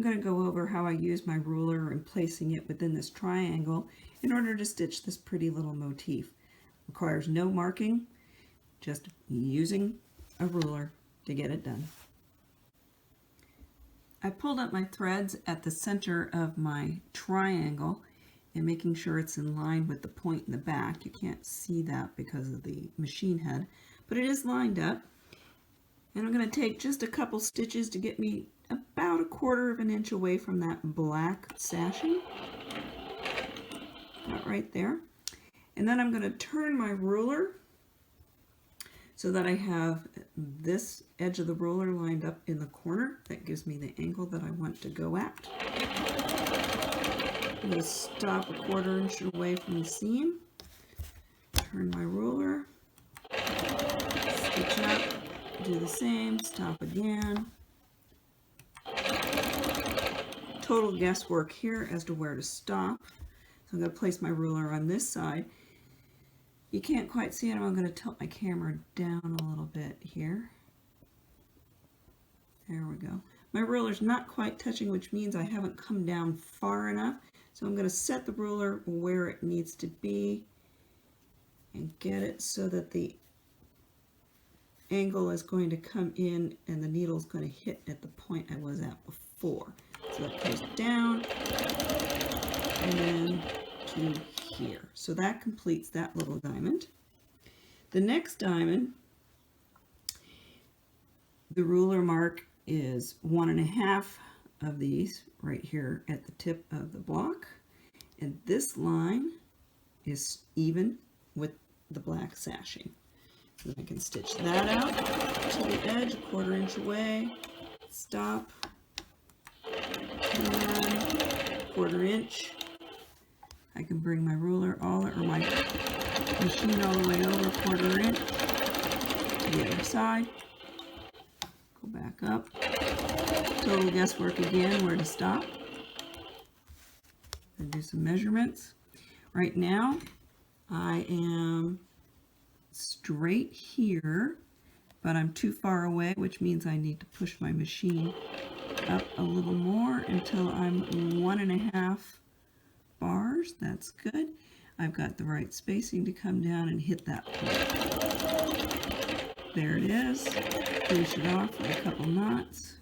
going to go over how I use my ruler and placing it within this triangle in order to stitch this pretty little motif. Requires no marking, just using a ruler to get it done. I pulled up my threads at the center of my triangle and making sure it's in line with the point in the back. You can't see that because of the machine head, but it is lined up. And I'm going to take just a couple stitches to get me about 1/4 of an inch away from that black sashing. About right there. And then I'm going to turn my ruler so that I have this edge of the ruler lined up in the corner. That gives me the angle that I want to go at. I'm going to stop 1/4 inch away from the seam. Turn my ruler. Stitch up. Do the same. Stop again. Total guesswork here as to where to stop. So I'm going to place my ruler on this side. You can't quite see it. I'm going to tilt my camera down a little bit here. There we go. My ruler's not quite touching, which means I haven't come down far enough. So I'm going to set the ruler where it needs to be and get it so that the angle is going to come in and the needle is going to hit at the point I was at before. So that goes down and then to here. So that completes that little diamond. The next diamond, the ruler mark is 1.5 of these right here at the tip of the block, and this line is even with the black sashing. So I can stitch that out to the edge, 1/4 inch away, stop, turn, 1/4 inch. I can bring my ruler or my machine all the way over 1/4 inch to the other side. Go back up. Total guesswork again where to stop. And do some measurements. Right now I am straight here, but I'm too far away, which means I need to push my machine up a little more until I'm 1.5 bars. That's good. I've got the right spacing to come down and hit that point. There it is. Finish it off with a couple knots.